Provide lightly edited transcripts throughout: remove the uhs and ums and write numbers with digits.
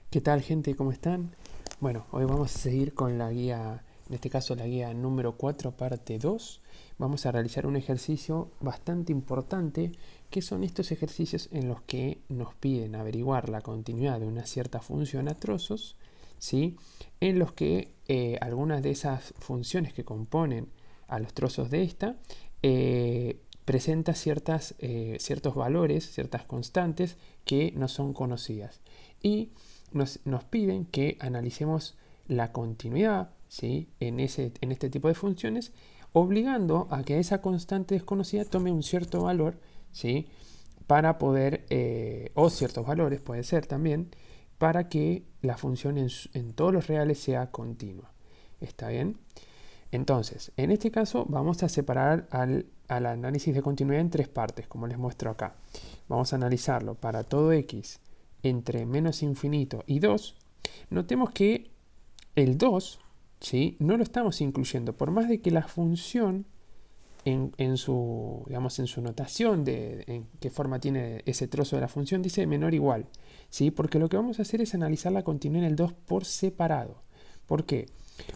¿Qué tal, gente? ¿Cómo están? Bueno, hoy vamos a seguir con la guía, en este caso la guía número 4, parte 2. Vamos a realizar un ejercicio bastante importante, que son estos ejercicios en los que nos piden averiguar la continuidad de una cierta función a trozos, ¿sí? En los que algunas de esas funciones que componen a los trozos de esta presenta ciertos valores, ciertas constantes que no son conocidas. Y nos piden que analicemos la continuidad, ¿sí? en este tipo de funciones, obligando a que esa constante desconocida tome un cierto valor, ¿sí? Para poder, o ciertos valores puede ser también, para que la función en todos los reales sea continua. ¿Está bien? Entonces, en este caso vamos a separar al análisis de continuidad en tres partes, como les muestro acá. Vamos a analizarlo para todo x entre menos infinito y 2. Notemos que el 2, ¿sí? No lo estamos incluyendo, por más de que la función digamos, en su notación de en qué forma tiene ese trozo de la función dice menor o igual, ¿sí? Porque lo que vamos a hacer es analizar la continuidad en el 2 por separado. ¿Por qué?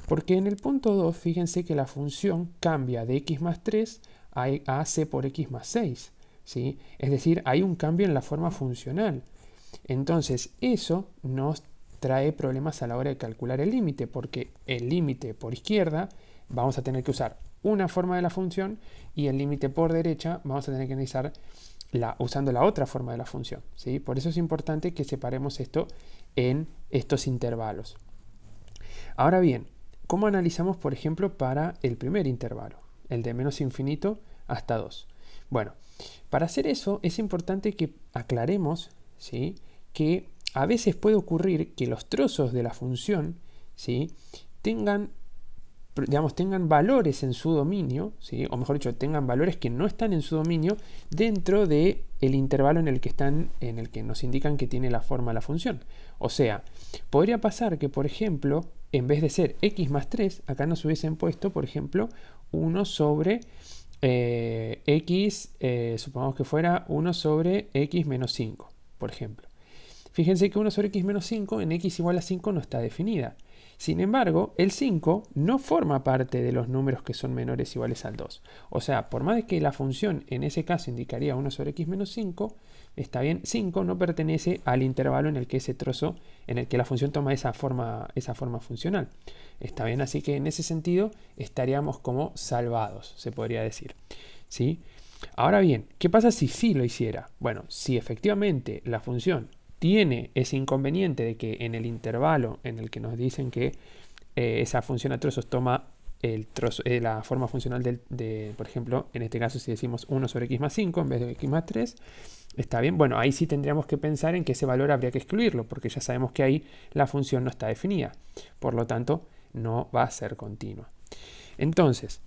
Porque en el punto 2, fíjense que la función cambia de x más 3 a c por x más 6, ¿sí? Es decir, hay un cambio en la forma funcional. Entonces, eso nos trae problemas a la hora de calcular el límite, porque el límite por izquierda vamos a tener que usar una forma de la función y el límite por derecha vamos a tener que analizar usando la otra forma de la función, ¿sí? Por eso es importante que separemos esto en estos intervalos. Ahora bien, ¿cómo analizamos, por ejemplo, para el primer intervalo, el de menos infinito hasta 2? Bueno, para hacer eso es importante que aclaremos, ¿sí?, que a veces puede ocurrir que los trozos de la función, ¿sí?, tengan valores en su dominio, ¿sí?, o mejor dicho, tengan valores que no están en su dominio dentro del intervalo en el que nos indican que tiene la forma la función. O sea, podría pasar que, por ejemplo, en vez de ser x más 3, acá nos hubiesen puesto, por ejemplo, 1 sobre x, supongamos que fuera 1 sobre x menos 5, por ejemplo. Fíjense que 1 sobre x menos 5 en x igual a 5 no está definida. Sin embargo, el 5 no forma parte de los números que son menores o iguales al 2. O sea, por más de que la función en ese caso indicaría 1 sobre x menos 5, está bien, 5 no pertenece al intervalo en el que ese trozo, en el que la función toma esa forma funcional. Está bien, así que en ese sentido estaríamos como salvados, se podría decir. ¿Sí? Ahora bien, ¿qué pasa si sí lo hiciera? Bueno, si efectivamente la función tiene ese inconveniente de que en el intervalo en el que nos dicen que esa función a trozos toma la forma funcional por ejemplo, en este caso si decimos 1 sobre x más 5 en vez de x más 3, está bien. Bueno, ahí sí tendríamos que pensar en que ese valor habría que excluirlo, porque ya sabemos que ahí la función no está definida. Por lo tanto, no va a ser continua. Entonces,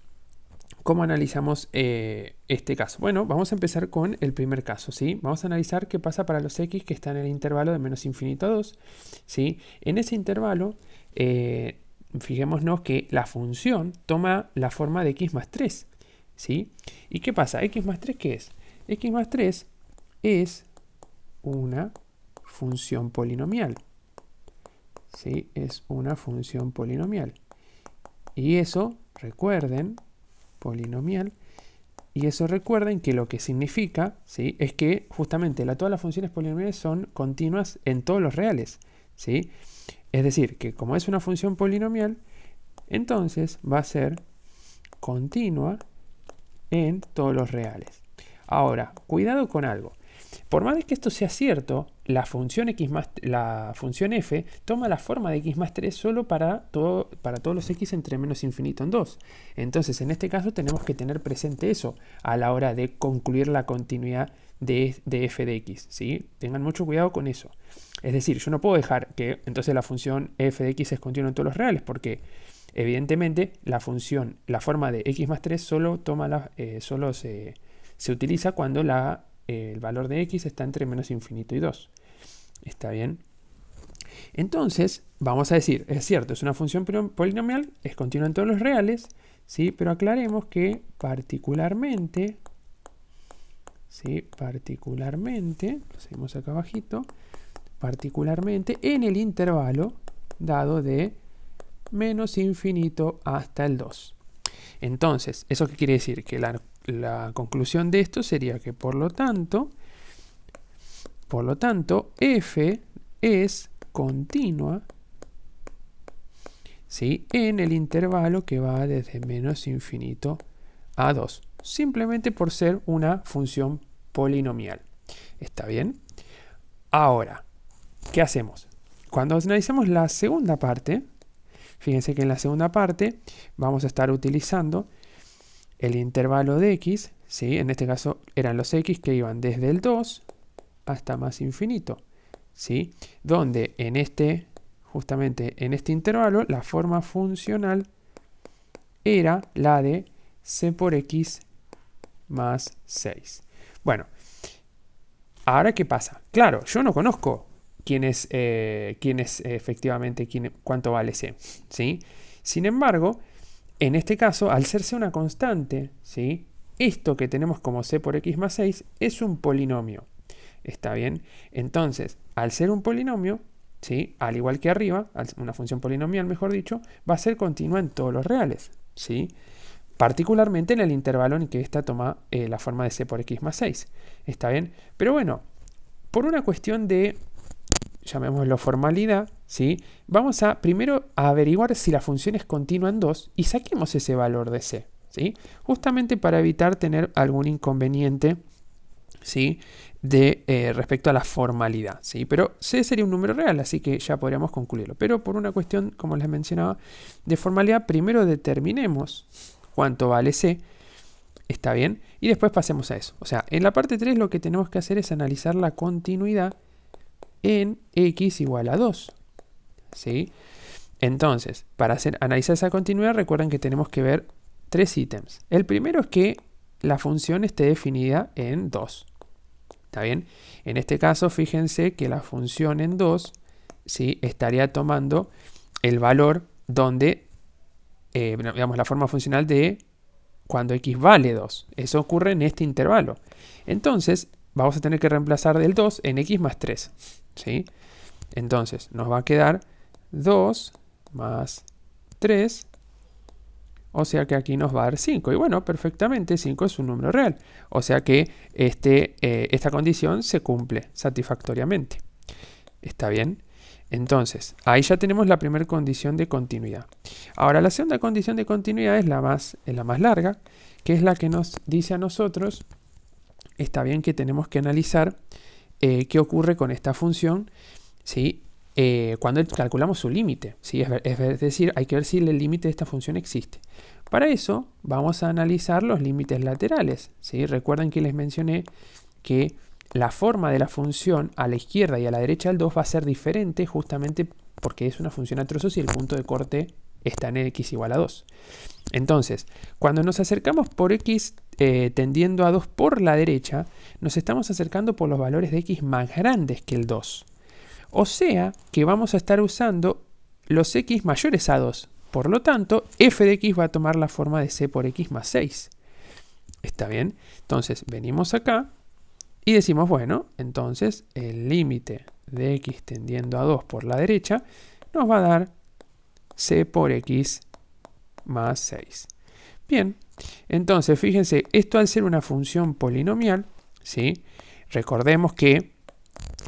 ¿cómo analizamos este caso? Bueno, vamos a empezar con el primer caso, ¿sí? Vamos a analizar qué pasa para los x que están en el intervalo de menos infinito a 2, ¿sí? En ese intervalo, fijémonos que la función toma la forma de x más 3, ¿sí? ¿Y qué pasa? ¿X más 3 qué es? X más 3 es una función polinomial, ¿sí? Es una función polinomial. Y eso, recuerden, polinomial. Y eso recuerden que lo que significa, ¿sí?, es que justamente todas las funciones polinomiales son continuas en todos los reales, ¿sí? Es decir, que como es una función polinomial, entonces va a ser continua en todos los reales. Ahora, cuidado con algo. Por más de que esto sea cierto, la función f toma la forma de x más 3 solo para todos los x entre menos infinito en 2. Entonces, en este caso tenemos que tener presente eso a la hora de concluir la continuidad de f de x, ¿sí? Tengan mucho cuidado con eso. Es decir, yo no puedo dejar que entonces la función f de x es continua en todos los reales, porque evidentemente la forma de x más 3 solo se utiliza cuando el valor de x está entre menos infinito y 2. ¿Está bien? Entonces, vamos a decir, es cierto, es una función polinomial, es continua en todos los reales, ¿sí? Pero aclaremos que particularmente, ¿sí?, lo seguimos acá abajito, particularmente en el intervalo dado de menos infinito hasta el 2. Entonces, ¿eso qué quiere decir? Que la conclusión de esto sería que por lo tanto, f es continua, ¿sí?, en el intervalo que va desde menos infinito a 2, simplemente por ser una función polinomial. ¿Está bien? Ahora, ¿qué hacemos? Cuando analizamos la segunda parte, fíjense que en la segunda parte vamos a estar utilizando el intervalo de x, ¿sí? En este caso eran los x que iban desde el 2 hasta más infinito, ¿sí? Donde justamente en este intervalo la forma funcional era la de c por x más 6. Bueno, ahora ¿qué pasa? Claro, yo no conozco efectivamente cuánto vale c, ¿sí? Sin embargo, en este caso, al ser c una constante, ¿sí?, esto que tenemos como c por x más 6 es un polinomio. ¿Está bien? Entonces, al ser un polinomio, ¿sí?, al igual que arriba, una función polinomial, mejor dicho, va a ser continua en todos los reales, ¿sí?, particularmente en el intervalo en que ésta toma la forma de c por x más 6. ¿Está bien? Pero bueno, por una cuestión de, llamémoslo formalidad, ¿sí?, vamos a primero a averiguar si la función es continua en 2 y saquemos ese valor de c, ¿sí?, justamente para evitar tener algún inconveniente, ¿sí?, respecto a la formalidad, ¿sí? Pero c sería un número real, así que ya podríamos concluirlo. Pero por una cuestión, como les mencionaba, de formalidad, primero determinemos cuánto vale c, ¿está bien? Y después pasemos a eso. O sea, en la parte 3 lo que tenemos que hacer es analizar la continuidad en x igual a 2, ¿sí? Entonces, para analizar esa continuidad, recuerden que tenemos que ver 3 ítems. El primero es que la función esté definida en 2. ¿Está bien? En este caso, fíjense que la función en 2, ¿sí?, estaría tomando el valor donde, digamos, la forma funcional de cuando x vale 2. Eso ocurre en este intervalo. Entonces, vamos a tener que reemplazar del 2 en x más 3. ¿Sí? Entonces, nos va a quedar 2 más 3. O sea que aquí nos va a dar 5. Y bueno, perfectamente, 5 es un número real. O sea que esta condición se cumple satisfactoriamente. ¿Está bien? Entonces, ahí ya tenemos la primera condición de continuidad. Ahora, la segunda condición de continuidad es la más larga, que es la que nos dice a nosotros, está bien, que tenemos que analizar qué ocurre con esta función, ¿sí?, cuando calculamos su límite, ¿sí? Es decir, hay que ver si el límite de esta función existe. Para eso vamos a analizar los límites laterales, ¿sí? Recuerden que les mencioné que la forma de la función a la izquierda y a la derecha del 2 va a ser diferente justamente porque es una función a trozos y el punto de corte está en x igual a 2. Entonces, cuando nos acercamos por x tendiendo a 2 por la derecha, nos estamos acercando por los valores de x más grandes que el 2. O sea que vamos a estar usando los x mayores a 2. Por lo tanto, f de x va a tomar la forma de c por x más 6. ¿Está bien? Entonces, venimos acá y decimos, bueno, entonces el límite de x tendiendo a 2 por la derecha nos va a dar c por x más 6. Bien, entonces fíjense, esto al ser una función polinomial, ¿sí?, recordemos que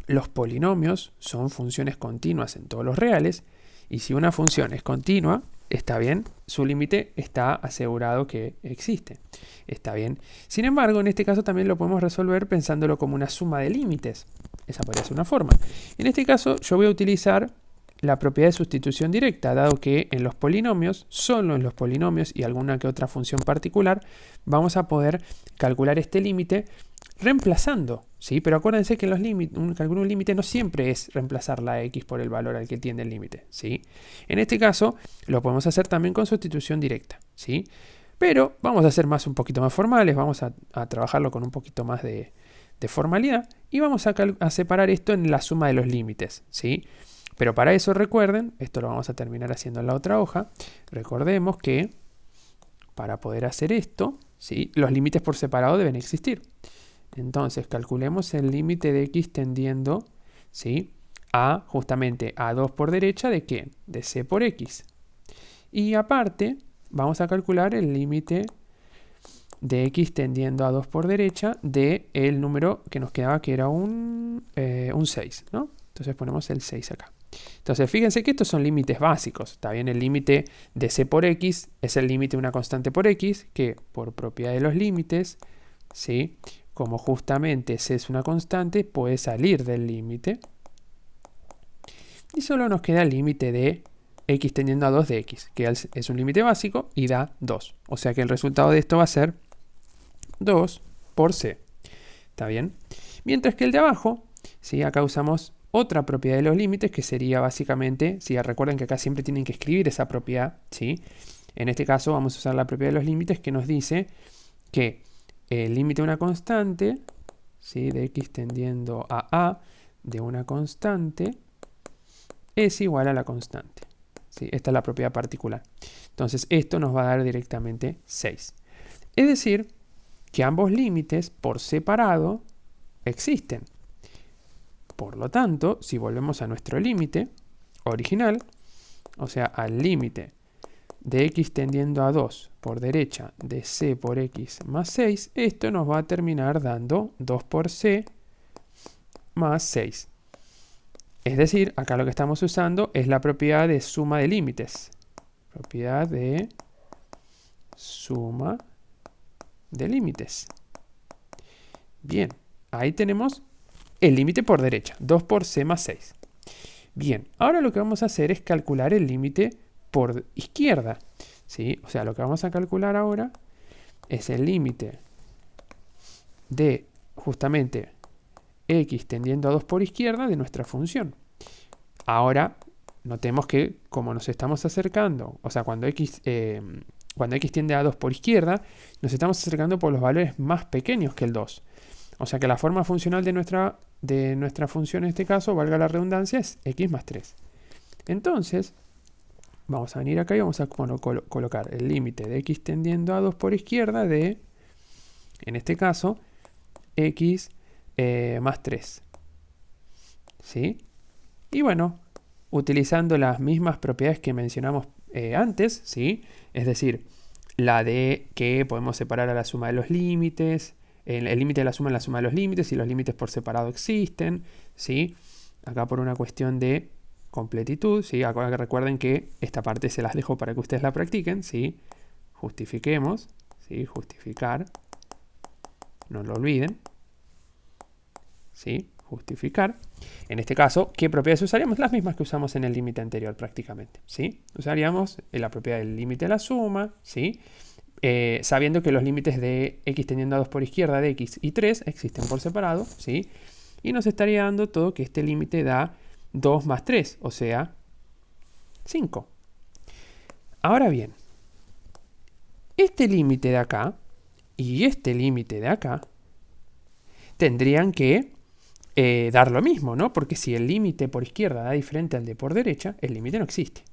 los polinomios son funciones continuas en todos los reales, y si una función es continua, está bien, su límite está asegurado que existe. Está bien. Sin embargo, en este caso también lo podemos resolver pensándolo como una suma de límites. Esa podría ser una forma. En este caso, yo voy a utilizar la propiedad de sustitución directa, dado que en los polinomios, solo en los polinomios y alguna que otra función particular, vamos a poder calcular este límite reemplazando, ¿sí? Pero acuérdense que calcular un límite no siempre es reemplazar la x por el valor al que tiende el límite, ¿sí? En este caso, lo podemos hacer también con sustitución directa, ¿sí? Pero vamos a ser un poquito más formales, vamos a trabajarlo con un poquito más de formalidad y vamos a separar esto en la suma de los límites, ¿sí? Pero para eso recuerden, esto lo vamos a terminar haciendo en la otra hoja, recordemos que para poder hacer esto, ¿sí?, los límites por separado deben existir. Entonces calculemos el límite de x tendiendo, ¿sí?, a justamente A2 por derecha de ¿qué? De C por X. Y aparte, vamos a calcular el límite de X tendiendo a 2 por derecha de el número que nos quedaba, que era un 6, ¿no? Entonces ponemos el 6 acá. Entonces fíjense que estos son límites básicos. Está bien, el límite de C por X es el límite de una constante por X, que por propiedad de los límites, ¿sí? Como justamente C es una constante, puede salir del límite. Y solo nos queda el límite de X tendiendo a 2 de X, que es un límite básico y da 2. O sea que el resultado de esto va a ser 2 por C. ¿Está bien? Mientras que el de abajo, ¿sí? Acá usamos otra propiedad de los límites, que sería básicamente, ¿sí? Recuerden que acá siempre tienen que escribir esa propiedad, ¿sí? En este caso vamos a usar la propiedad de los límites, que nos dice que el límite de una constante, ¿sí? De X tendiendo a de una constante es igual a la constante, ¿sí? Esta es la propiedad particular. Entonces esto nos va a dar directamente 6. Es decir, que ambos límites por separado existen. Por lo tanto, si volvemos a nuestro límite original, o sea, al límite de X tendiendo a 2 por derecha de C por X más 6, esto nos va a terminar dando 2 por C más 6. Es decir, acá lo que estamos usando es la propiedad de suma de límites. Propiedad de suma de límites. Bien, ahí tenemos el límite por derecha, 2 por C más 6. Bien, ahora lo que vamos a hacer es calcular el límite por izquierda, ¿sí? O sea, lo que vamos a calcular ahora es el límite de justamente X tendiendo a 2 por izquierda de nuestra función. Ahora, notemos que como nos estamos acercando, o sea, cuando X tiende a 2 por izquierda, nos estamos acercando por los valores más pequeños que el 2. O sea que la forma funcional de nuestra función en este caso, valga la redundancia, es X más 3. Entonces, vamos a venir acá y vamos a colocar el límite de X tendiendo a 2 por izquierda de, en este caso, X más 3. ¿Sí? Y bueno, utilizando las mismas propiedades que mencionamos antes, ¿sí? Es decir, la de que podemos separar a la suma de los límites, el límite de la suma en la suma de los límites, y los límites por separado existen, ¿sí? Acá por una cuestión de completitud, ¿sí? Acá recuerden que esta parte se las dejo para que ustedes la practiquen, ¿sí? Justifiquemos, ¿sí? Justificar, no lo olviden, ¿sí? Justificar. En este caso, ¿qué propiedades usaríamos? Las mismas que usamos en el límite anterior prácticamente, ¿sí? Usaríamos la propiedad del límite de la suma, ¿sí? Sabiendo que los límites de X tendiendo a 2 por izquierda de X y 3 existen por separado, ¿sí? Y nos estaría dando todo que este límite da 2 más 3, o sea, 5. Ahora bien, este límite de acá y este límite de acá tendrían que dar lo mismo, ¿no? Porque si el límite por izquierda da diferente al de por derecha, el límite no existe.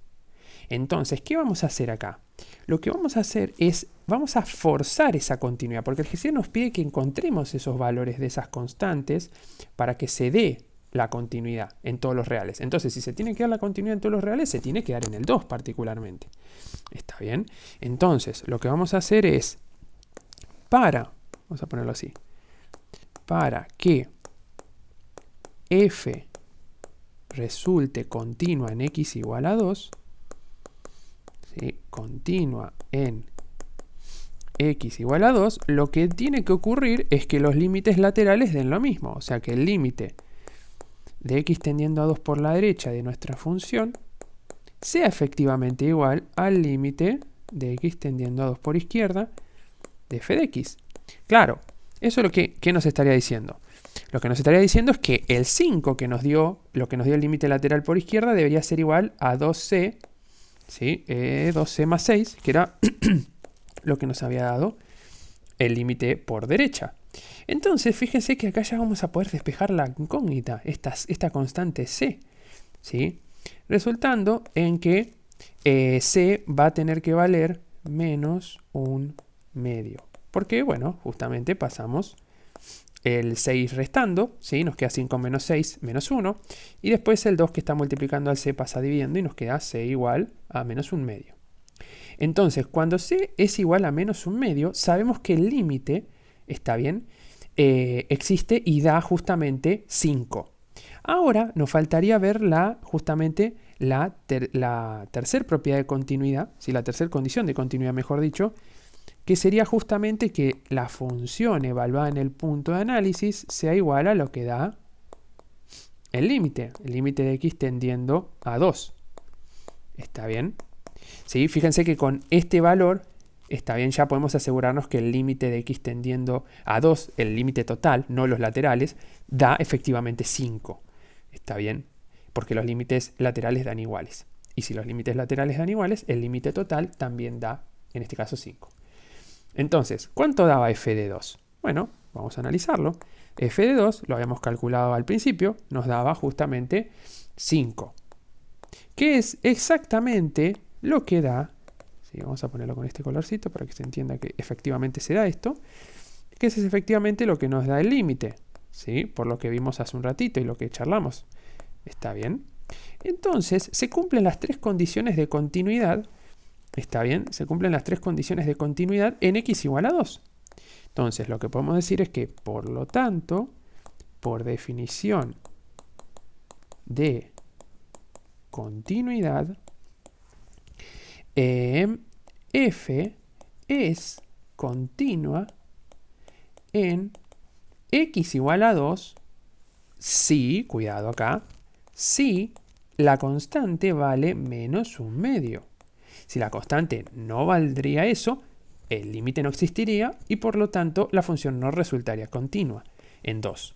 Entonces, ¿qué vamos a hacer acá? Lo que vamos a hacer es, vamos a forzar esa continuidad, porque el GCD nos pide que encontremos esos valores de esas constantes para que se dé la continuidad en todos los reales. Entonces, si se tiene que dar la continuidad en todos los reales, se tiene que dar en el 2 particularmente. ¿Está bien? Entonces, lo que vamos a hacer es, vamos a ponerlo así, para que f resulte continua en x igual a 2, ¿sí? Continua en x igual a 2, lo que tiene que ocurrir es que los límites laterales den lo mismo. O sea que el límite de x tendiendo a 2 por la derecha de nuestra función sea efectivamente igual al límite de x tendiendo a 2 por izquierda de f de x. Claro, eso es lo que ¿qué nos estaría diciendo? Lo que nos estaría diciendo es que el 5 que nos dio, lo que nos dio el límite lateral por izquierda, debería ser igual a 2c, ¿sí? 2c más 6, que era lo que nos había dado el límite por derecha. Entonces, fíjense que acá ya vamos a poder despejar la incógnita, esta constante c, ¿sí? Resultando en que c va a tener que valer menos un medio. Porque, bueno, justamente pasamos el 6 restando, ¿sí? Nos queda 5 menos 6 menos 1. Y después el 2 que está multiplicando al c pasa dividiendo y nos queda c igual a menos 1/2. Entonces, cuando c es igual a menos 1/2, sabemos que el límite, ¿está bien?, existe y da justamente 5. Ahora nos faltaría ver justamente la tercera propiedad de continuidad, ¿sí? La tercera condición de continuidad, mejor dicho, que sería justamente que la función evaluada en el punto de análisis sea igual a lo que da el límite de x tendiendo a 2. ¿Está bien? ¿Sí? Fíjense que con este valor, está bien, ya podemos asegurarnos que el límite de x tendiendo a 2, el límite total, no los laterales, da efectivamente 5. ¿Está bien? Porque los límites laterales dan iguales. Y si los límites laterales dan iguales, el límite total también da, en este caso, 5. Entonces, ¿cuánto daba f de 2? Bueno, vamos a analizarlo. F de 2, lo habíamos calculado al principio, nos daba justamente 5. Que es exactamente lo que da, ¿sí? Vamos a ponerlo con este colorcito para que se entienda que efectivamente se da esto, que es efectivamente lo que nos da el límite, ¿sí? Por lo que vimos hace un ratito y lo que charlamos. ¿Está bien? Entonces, se cumplen las tres condiciones de continuidad. ¿Está bien? Se cumplen las tres condiciones de continuidad en x igual a 2. Entonces, lo que podemos decir es que, por lo tanto, por definición de continuidad, f es continua en x igual a 2 si, cuidado acá, si la constante vale menos 1/2. Si la constante no valdría eso, el límite no existiría y por lo tanto la función no resultaría continua en 2.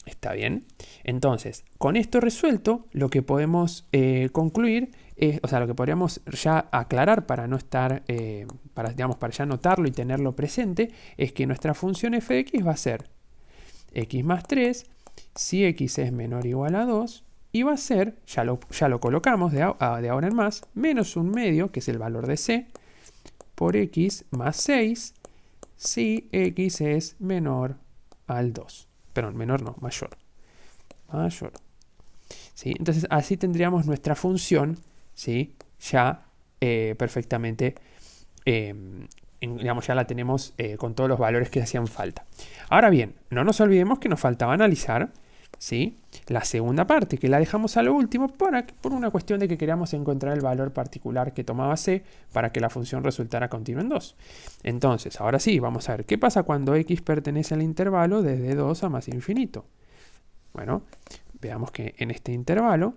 ¿Está bien? Entonces, con esto resuelto, lo que podemos concluir, o sea, lo que podríamos ya aclarar para no estar, para ya notarlo y tenerlo presente, es que nuestra función f de x va a ser x más 3 si x es menor o igual a 2 y va a ser, ya lo colocamos de ahora en más, menos 1/2, que es el valor de c, por x más 6 si x es menor al 2. Perdón, menor no, mayor. Mayor. ¿Sí? Entonces así tendríamos nuestra función, ¿sí? Ya perfectamente, digamos, ya la tenemos con todos los valores que hacían falta. Ahora bien, no nos olvidemos que nos faltaba analizar, ¿sí?, la segunda parte, que la dejamos a lo último por una cuestión de que queríamos encontrar el valor particular que tomaba c para que la función resultara continua en 2. Entonces, ahora sí, vamos a ver qué pasa cuando x pertenece al intervalo desde 2 a más infinito. Bueno, veamos que en este intervalo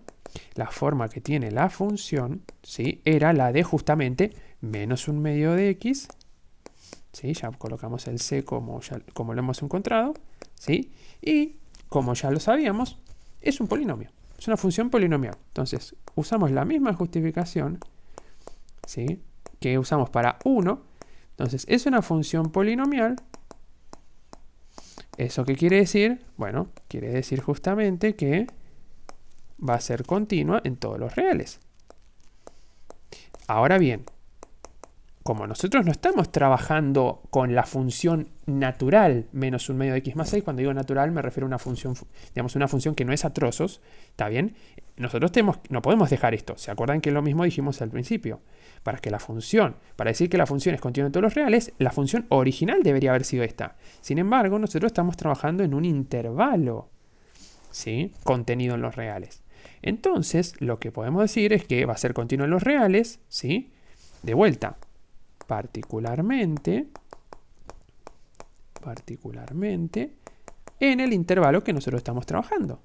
la forma que tiene la función, ¿sí?, era la de justamente menos 1/2 de x, ¿sí? Ya colocamos el c como lo hemos encontrado, ¿sí? Y como ya lo sabíamos, es un polinomio, es una función polinomial. Entonces, usamos la misma justificación, ¿sí?, que usamos para 1. Entonces, es una función polinomial. ¿Eso qué quiere decir? Bueno, quiere decir justamente que va a ser continua en todos los reales. Ahora bien, como nosotros no estamos trabajando con la función natural menos 1/2 de x más 6, cuando digo natural me refiero a una función, digamos, una función que no es a trozos, ¿está bien? Nosotros no podemos dejar esto. ¿Se acuerdan que lo mismo dijimos al principio? Para decir que la función es continua en todos los reales, la función original debería haber sido esta. Sin embargo, nosotros estamos trabajando en un intervalo, ¿sí?, contenido en los reales. Entonces, lo que podemos decir es que va a ser continuo en los reales, ¿sí? De vuelta, particularmente en el intervalo que nosotros estamos trabajando,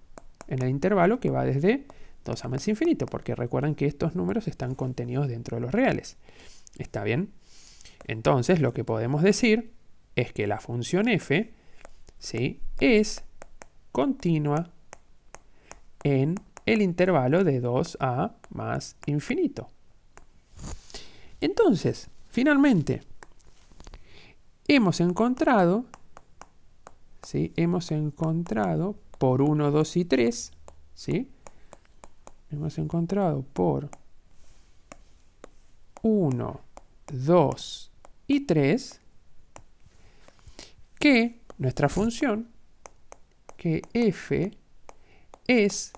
en el intervalo que va desde 2 a más infinito, porque recuerden que estos números están contenidos dentro de los reales. ¿Está bien? Entonces, lo que podemos decir es que la función f, ¿sí?, es continua en el intervalo de 2 a más infinito. Entonces, finalmente, hemos encontrado, ¿sí?, hemos encontrado por 1, 2 y 3, ¿sí?, hemos encontrado por 1, 2 y 3 que nuestra función que f es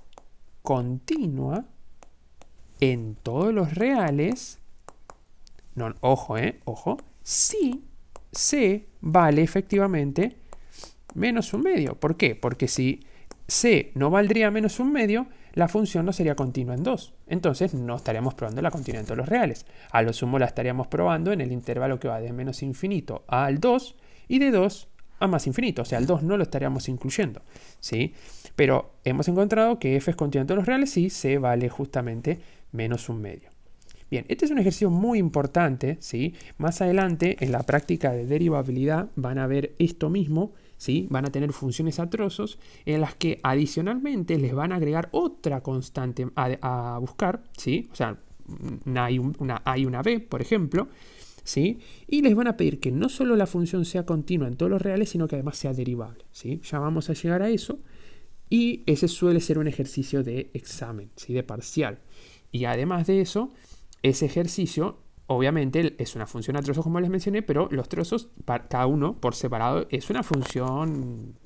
continua en todos los reales, no, ojo, ojo, si c vale efectivamente menos un medio. ¿Por qué? Porque si c no valdría menos un medio, la función no sería continua en 2. Entonces no estaríamos probando la continuidad en todos los reales. A lo sumo la estaríamos probando en el intervalo que va de menos infinito al 2 y de 2 a más infinito. O sea, el 2 no lo estaríamos incluyendo, ¿sí? Pero hemos encontrado que f es continua en todos los reales y c vale justamente menos un medio. Bien, este es un ejercicio muy importante, ¿sí? Más adelante, en la práctica de derivabilidad, van a ver esto mismo, ¿sí? Van a tener funciones a trozos en las que adicionalmente les van a agregar otra constante a buscar, ¿sí? O sea, una A y una B, por ejemplo, ¿sí? Y les van a pedir que no solo la función sea continua en todos los reales, sino que además sea derivable, ¿sí? Ya vamos a llegar a eso. Y ese suele ser un ejercicio de examen, ¿sí? De parcial. Y además de eso, ese ejercicio, obviamente, es una función a trozos como les mencioné, pero los trozos, cada uno por separado, es una función,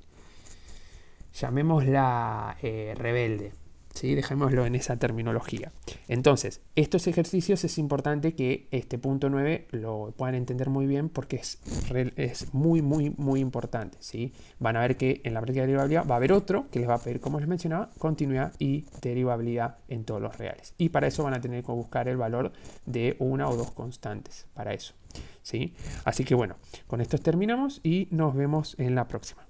llamémosla rebelde, ¿sí? Dejémoslo en esa terminología. Entonces, estos ejercicios es importante que este punto 9 lo puedan entender muy bien porque es muy, muy, muy importante, ¿sí? Van a ver que en la práctica de derivabilidad va a haber otro que les va a pedir, como les mencionaba, continuidad y derivabilidad en todos los reales. Y para eso van a tener que buscar el valor de una o dos constantes, para eso, ¿sí? Así que bueno, con esto terminamos y nos vemos en la próxima.